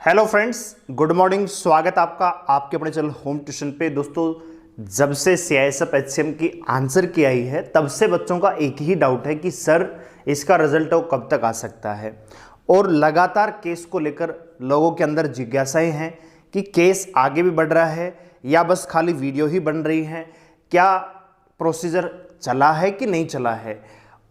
Hello friends, good morning. स्वागत आपका आपके अपने चैनल होम ट्यूशन पे। दोस्तों, जब से सीआईएसएफ एचसीएम की आंसर की आई है तब से बच्चों का एक ही डाउट है कि सर इसका रिजल्ट वो कब तक आ सकता है। और लगातार केस को लेकर लोगों के अंदर जिज्ञासाएं हैं कि केस आगे भी बढ़ रहा है या बस खाली वीडियो ही बन रही है, क्या प्रोसीजर चला है कि नहीं चला है,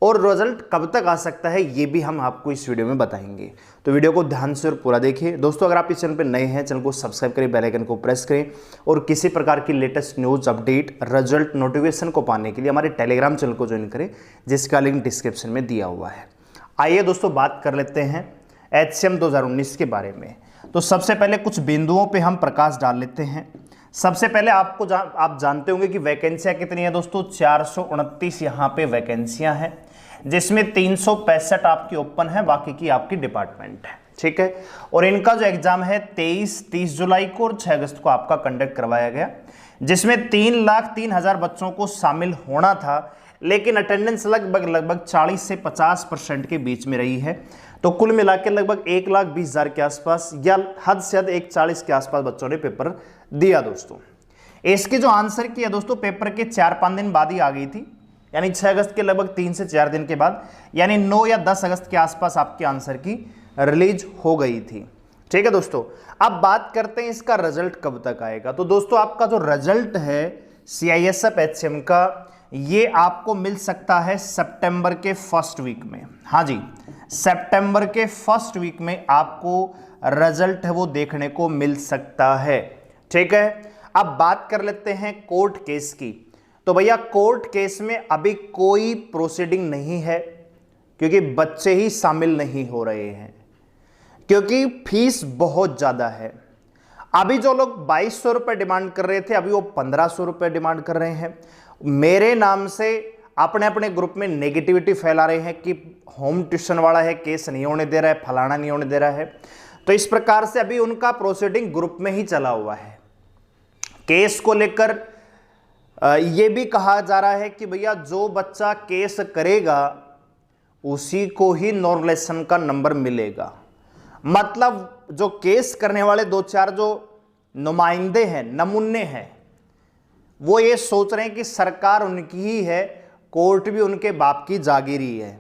और रिजल्ट कब तक आ सकता है, ये भी हम आपको इस वीडियो में बताएंगे। तो वीडियो को ध्यान से और पूरा देखिए। दोस्तों, अगर आप इस चैनल पर नए हैं, चैनल को सब्सक्राइब करें, बेल आइकन को प्रेस करें और किसी प्रकार की latest news update result notification को पाने के लिए हमारे टेलीग्राम चैनल को ज्वाइन करें, जिसका लिंक डिस्क्रिप्शन में दिया हुआ है। आइए दोस्तों, बात कर लेते हैं एचसीएम 2019 के बारे में। तो सबसे पहले कुछ बिंदुओं पे हम प्रकाश डाल लेते हैं। सबसे पहले आप जानते होंगे कि वैकेंसियां कितनी है दोस्तों। 429 यहाँ पे वैकेंसियां हैं, जिसमें 365 आपकी ओपन है, बाकी की आपकी डिपार्टमेंट है। ठीक है। और इनका जो एग्जाम है 30 जुलाई को और 6 अगस्त को आपका कंडक्ट करवाया गया, जिसमें 3,03,000 बच्चों को शामिल होना था, लेकिन अटेंडेंस लगभग 40 से 50% के बीच में रही है। तो कुल मिला के लगभग 1,20,000 के आसपास या हद से हद 140 के आसपास बच्चों ने पेपर दिया। दोस्तों, इसकी जो आंसर की है दोस्तों, पेपर के 4-5 दिन बाद ही आ गई थी, यानी 6 अगस्त के लगभग 3 से 4 दिन के बाद, यानी 9 या 10 अगस्त के आसपास आपके आंसर की रिलीज हो गई थी। ठीक है दोस्तों, अब बात करते हैं इसका रिजल्ट कब तक आएगा। तो दोस्तों, आपका जो रिजल्ट है सीआईएसएफ एचसीएम का, ये आपको मिल सकता है सितंबर के फर्स्ट वीक में। हाँ जी, सितंबर के फर्स्ट वीक में आपको रिजल्ट है वो देखने को मिल सकता है। ठीक है। अब बात कर लेते हैं कोर्ट केस की। तो भैया, कोर्ट केस में अभी कोई प्रोसीडिंग नहीं है, क्योंकि बच्चे ही शामिल नहीं हो रहे हैं, क्योंकि फीस बहुत ज्यादा है। अभी जो लोग 2200 रुपए डिमांड कर रहे थे, अभी वो 1500 रुपए डिमांड कर रहे हैं। मेरे नाम से अपने अपने ग्रुप में नेगेटिविटी फैला रहे हैं कि होम ट्यूशन वाला है, केस नहीं होने दे रहा है, फलाना नहीं होने दे रहा है। तो इस प्रकार से अभी उनका प्रोसीडिंग ग्रुप में ही चला हुआ है। केस को लेकर यह भी कहा जा रहा है कि भैया, जो बच्चा केस करेगा उसी को ही नॉर्मलाइजेशन का नंबर मिलेगा। मतलब जो केस करने वाले 2-4 जो नुमाइंदे हैं, नमूने हैं, वो ये सोच रहे हैं कि सरकार उनकी ही है, कोर्ट भी उनके बाप की जागीरी है,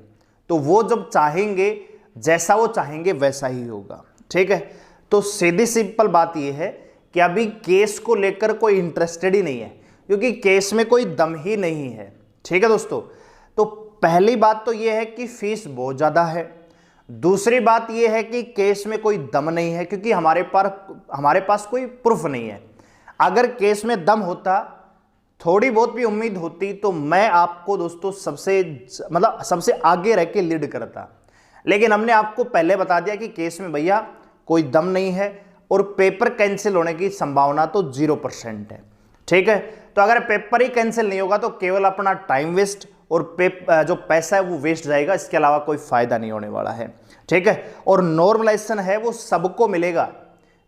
तो वो जब चाहेंगे, जैसा वो चाहेंगे वैसा ही होगा। ठीक है। तो सीधी सिंपल बात यह है कि अभी केस को लेकर कोई इंटरेस्टेड ही नहीं है, क्योंकि केस में कोई दम ही नहीं है। ठीक है दोस्तों। तो पहली बात तो यह है कि फीस बहुत ज्यादा है। दूसरी बात यह है कि केस में कोई दम नहीं है, क्योंकि हमारे पास कोई प्रूफ नहीं है। अगर केस में दम होता, थोड़ी बहुत भी उम्मीद होती, तो मैं आपको दोस्तों सबसे आगे रह के लीड करता। लेकिन हमने आपको पहले बता दिया कि केस में भैया कोई दम नहीं है और पेपर कैंसिल होने की संभावना तो 0% है। ठीक है। तो अगर पेपर ही कैंसिल नहीं होगा तो केवल अपना टाइम वेस्ट और जो पैसा है वो वेस्ट जाएगा, इसके अलावा कोई फायदा नहीं होने वाला है। ठीक है। और नॉर्मलाइजेशन है वो सबको मिलेगा।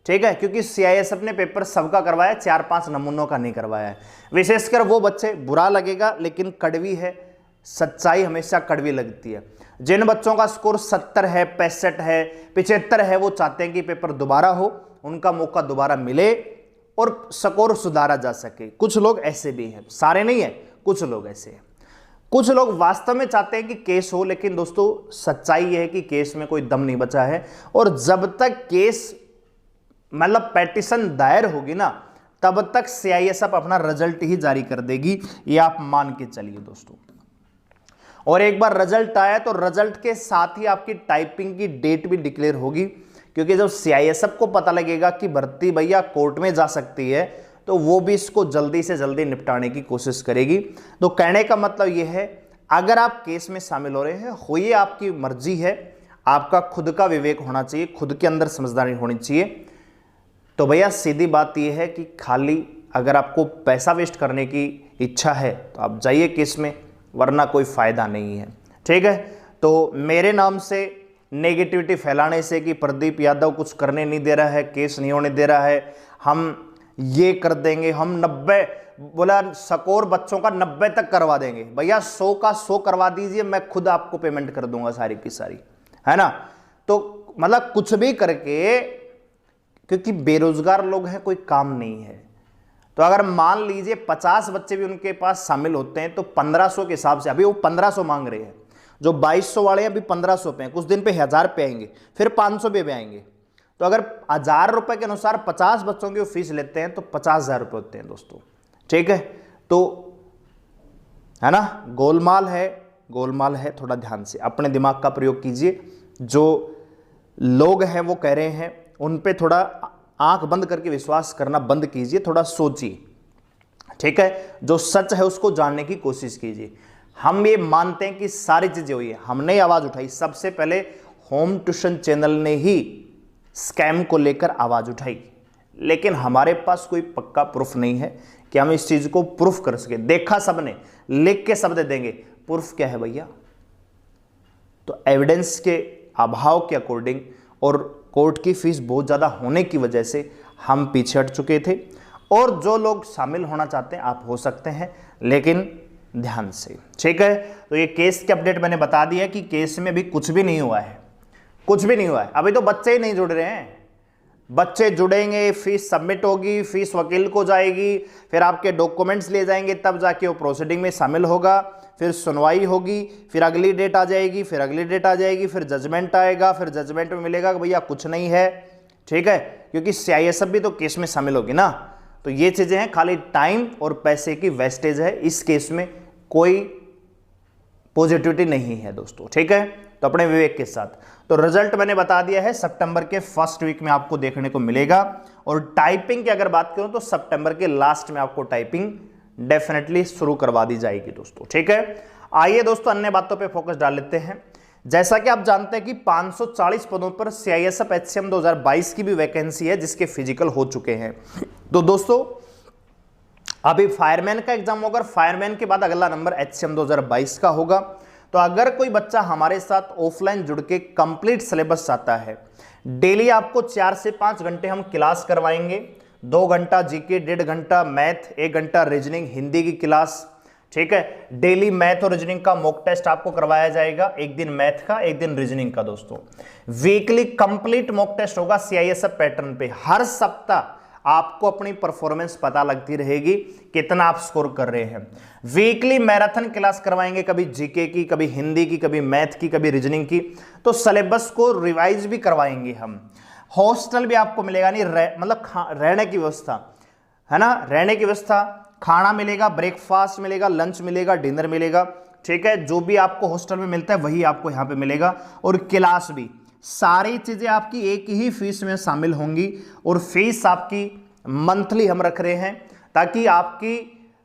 ठीक है, क्योंकि सीआईएसएफ ने पेपर सबका करवाया, 4-5 नमूनों का नहीं करवाया है। विशेषकर वो बच्चे, बुरा लगेगा लेकिन कड़वी है, सच्चाई हमेशा कड़वी लगती है। जिन बच्चों का स्कोर 70 है, 65 है, 75 है, वो चाहते हैं कि पेपर दोबारा हो, उनका मौका दोबारा मिले और स्कोर सुधारा जा सके। कुछ लोग ऐसे भी हैं, सारे नहीं है, कुछ लोग ऐसे हैं। कुछ लोग वास्तव में चाहते हैं कि केस हो, लेकिन दोस्तों सच्चाई यह है कि केस में कोई दम नहीं बचा है। और जब तक केस पेटिशन दायर होगी ना, तब तक सीआईएसएफ अपना रिजल्ट ही जारी कर देगी, ये आप मान के चलिए दोस्तों। और एक बार रिजल्ट आया तो रिजल्ट के साथ ही आपकी टाइपिंग की डेट भी डिक्लेयर होगी, क्योंकि जब सीआईएसएफ को पता लगेगा कि भर्ती भैया कोर्ट में जा सकती है, तो वो भी इसको जल्दी से जल्दी निपटाने की कोशिश करेगी। तो कहने का मतलब ये है, अगर आप केस में शामिल हो रहे हैं, होइए, आपकी मर्जी है, आपका खुद का विवेक होना चाहिए, खुद के अंदर समझदारी होनी चाहिए। तो भैया सीधी बात यह है कि खाली अगर आपको पैसा वेस्ट करने की इच्छा है तो आप जाइए केस में, वरना कोई फायदा नहीं है। ठीक है। तो मेरे नाम से नेगेटिविटी फैलाने से कि प्रदीप यादव कुछ करने नहीं दे रहा है, केस नहीं होने दे रहा है, हम ये कर देंगे, हम 90 बोला स्कोर बच्चों का 90 तक करवा देंगे। भैया 100 का 100 करवा दीजिए, मैं खुद आपको पेमेंट कर दूंगा सारी की सारी, है ना। तो कुछ भी करके क्योंकि बेरोजगार लोग हैं, कोई काम नहीं है। तो अगर मान लीजिए 50 बच्चे भी उनके पास शामिल होते हैं तो 1500 के हिसाब से, अभी वो 1500 मांग रहे हैं, जो 2200 वाले हैं अभी 1500 पे हैं, कुछ दिन पे 1000 पे आएंगे, फिर 500 पे आएंगे। तो अगर 1000 रुपए के अनुसार 50 बच्चों की वो फीस लेते हैं तो 50,000 रुपये होते हैं दोस्तों। ठीक है, तो है ना, गोलमाल है, थोड़ा ध्यान से अपने दिमाग का प्रयोग कीजिए। जो लोग हैं वो कह रहे हैं उन पे थोड़ा आंख बंद करके विश्वास करना बंद कीजिए, थोड़ा सोचिए। ठीक है, जो सच है उसको जानने की कोशिश कीजिए। हम ये मानते हैं कि सारी चीजें हुई है, हमने आवाज उठाई, सबसे पहले होम ट्यूशन चैनल ने ही स्कैम को लेकर आवाज उठाई, लेकिन हमारे पास कोई पक्का प्रूफ नहीं है कि हम इस चीज को प्रूफ कर सके। देखा सबने, लिख के सब दे देंगे, प्रूफ क्या है भैया? तो एविडेंस के अभाव के अकॉर्डिंग और कोर्ट की फीस बहुत ज़्यादा होने की वजह से हम पीछे हट चुके थे। और जो लोग शामिल होना चाहते हैं आप हो सकते हैं, लेकिन ध्यान से। ठीक है, तो ये केस के अपडेट मैंने बता दिया कि केस में भी कुछ भी नहीं हुआ है, कुछ भी नहीं हुआ है। अभी तो बच्चे ही नहीं जुड़ रहे हैं, बच्चे जुड़ेंगे, फीस सबमिट होगी, फीस वकील को जाएगी, फिर आपके डॉक्यूमेंट्स ले जाएंगे, तब जाके वो प्रोसीडिंग में शामिल होगा, फिर सुनवाई होगी, फिर अगली डेट आ जाएगी, फिर अगली डेट आ जाएगी, फिर जजमेंट आएगा, फिर जजमेंट में मिलेगा कि भैया कुछ नहीं है। ठीक है, क्योंकि CISF भी तो केस में शामिल होगी ना। तो ये चीजें हैं, खाली टाइम और पैसे की वेस्टेज है, इस केस में कोई पॉजिटिविटी नहीं है दोस्तों। ठीक है, तो अपने विवेक के साथ। तो रिजल्ट मैंने बता दिया है, सितंबर के फर्स्ट वीक में आपको देखने को मिलेगा। और टाइपिंग की अगर बात करूं तो सितंबर के लास्ट में आपको टाइपिंग डेफिनेटली शुरू करवा दी जाएगी दोस्तों। ठीक है, आइए दोस्तों अन्य बातों पे फोकस डाल लेते हैं। जैसा कि आप जानते हैं कि 540 पदों पर CISF HCM 2022 की भी वैकेंसी है, जिसके फिजिकल हो चुके हैं। तो दोस्तों अभी फायरमैन का एग्जाम होगा, फायरमैन के बाद अगला नंबर HCM 2022 का होगा। तो अगर कोई बच्चा हमारे साथ ऑफलाइन जुड़ के कंप्लीट सिलेबस चाहता है, डेली आपको 4 से 5 घंटे हम क्लास करवाएंगे, 2 घंटा जीके, 1.5 घंटा मैथ, 1 घंटा रीजनिंग हिंदी की क्लास। ठीक है, डेली मैथ और रीजनिंग का मॉक टेस्ट आपको करवाया जाएगा, एक दिन मैथ का, एक दिन रीजनिंग का दोस्तों। वीकली कंप्लीट मॉक टेस्ट होगा CISF पैटर्न पे। हर सप्ताह आपको अपनी परफॉर्मेंस पता लगती रहेगी, कितना आप स्कोर कर रहे हैं। वीकली मैराथन क्लास करवाएंगे, कभी जीके की, कभी हिंदी की, कभी मैथ की, कभी रीजनिंग की। तो सिलेबस को रिवाइज भी करवाएंगे हम। हॉस्टल भी आपको मिलेगा, नहीं मतलब रहने की व्यवस्था है ना, रहने की व्यवस्था, खाना मिलेगा, ब्रेकफास्ट मिलेगा, लंच मिलेगा, डिनर मिलेगा। ठीक है, जो भी आपको हॉस्टल में मिलता है वही आपको यहाँ पे मिलेगा। और क्लास भी, सारी चीजें आपकी एक ही फीस में शामिल होंगी। और फीस आपकी मंथली हम रख रहे हैं ताकि आपकी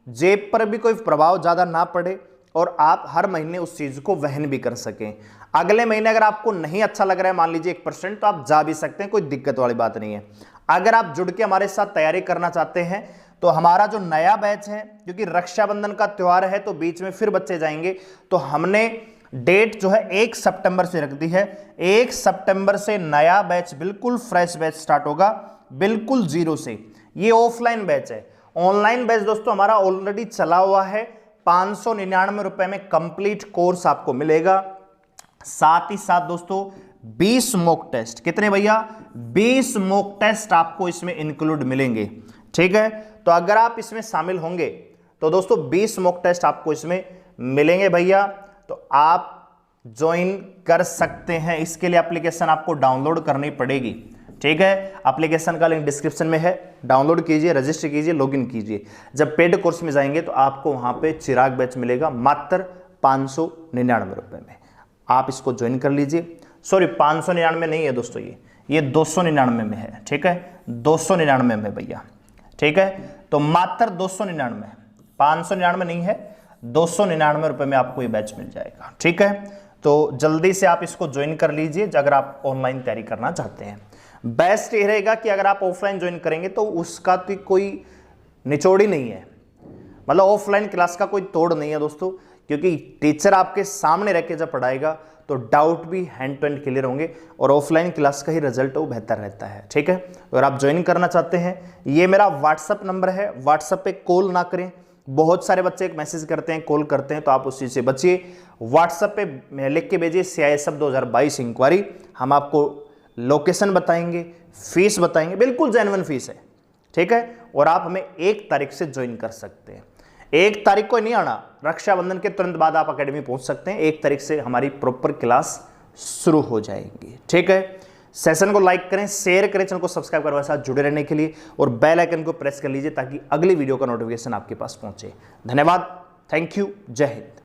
जेब पर भी कोई प्रभाव ज़्यादा ना पड़े और आप हर महीने उस चीज़ को वहन भी कर सकें। अगले महीने अगर आपको नहीं अच्छा लग रहा है, मान लीजिए 1%, तो आप जा भी सकते हैं, कोई दिक्कत वाली बात नहीं है। अगर आप जुड़ के हमारे साथ तैयारी करना चाहते हैं तो हमारा जो नया बैच है, क्योंकि रक्षाबंधन का त्यौहार है तो बीच में फिर बच्चे जाएंगे, तो हमने डेट जो है 1 सितंबर से रख दी है। 1 सितंबर से नया बैच, बिल्कुल फ्रेश बैच स्टार्ट होगा, बिल्कुल जीरो से। ये ऑफलाइन बैच है। ऑनलाइन बैच दोस्तों हमारा ऑलरेडी चला हुआ है, 599 रुपए में कंप्लीट कोर्स आपको मिलेगा। साथ ही साथ दोस्तों 20 मॉक टेस्ट, कितने भैया? 20 मॉक टेस्ट आपको इसमें इंक्लूड मिलेंगे। ठीक है, तो अगर आप इसमें शामिल होंगे तो दोस्तों 20 मॉक टेस्ट आपको इसमें मिलेंगे भैया, तो आप ज्वाइन कर सकते हैं। इसके लिए एप्लीकेशन आपको डाउनलोड करनी पड़ेगी। ठीक है, एप्लीकेशन का लिंक डिस्क्रिप्शन में है, डाउनलोड कीजिए, रजिस्टर कीजिए, लॉगिन कीजिए। जब पेड कोर्स में जाएंगे तो आपको वहां पे चिराग बैच मिलेगा मात्र 599 रुपए में। आप इसको ज्वाइन कर लीजिए। सॉरी, 599 नहीं है दोस्तों, ये 299 में है। ठीक है, 299 में भैया। ठीक है, तो मात्र 299, 599 नहीं है, 299 रुपए में आपको ये बैच मिल जाएगा। ठीक है, तो जल्दी से आप इसको ज्वाइन कर लीजिए अगर आप ऑनलाइन तैयारी करना चाहते हैं। बेस्ट ये रहेगा कि अगर आप ऑफलाइन ज्वाइन करेंगे तो उसका तो कोई निचोड़ ही नहीं है, मतलब ऑफलाइन क्लास का कोई तोड़ नहीं है दोस्तों, क्योंकि टीचर आपके सामने रह के जब पढ़ाएगा तो डाउट भी हैंड टू हैंड क्लियर होंगे और ऑफलाइन क्लास का ही रिजल्ट वो बेहतर रहता है। ठीक है, तो अगर आप ज्वाइन करना चाहते हैं, ये मेरा व्हाट्सअप नंबर है, व्हाट्सअप पे कॉल ना करें। बहुत सारे बच्चे एक मैसेज करते हैं, कॉल करते हैं, तो आप उस चीज़ से बचिए। व्हाट्सएप पे लिख के भेजिए CISF 2022 इंक्वायरी, हम आपको लोकेशन बताएंगे, फीस बताएंगे, बिल्कुल जेन्युइन फीस है, ठीक है। और आप हमें 1 तारीख से ज्वाइन कर सकते हैं। 1 तारीख को नहीं आना, रक्षाबंधन के तुरंत बाद आप अकेडमी पहुंच सकते हैं। 1 तारीख से हमारी प्रॉपर क्लास शुरू हो जाएगी, ठीक है। सेशन को लाइक करें, शेयर करें, चैनल को सब्सक्राइब करने के साथ जुड़े रहने के लिए, और बेल आइकन को प्रेस कर लीजिए ताकि अगली वीडियो का नोटिफिकेशन आपके पास पहुंचे। धन्यवाद, थैंक यू, जय हिंद।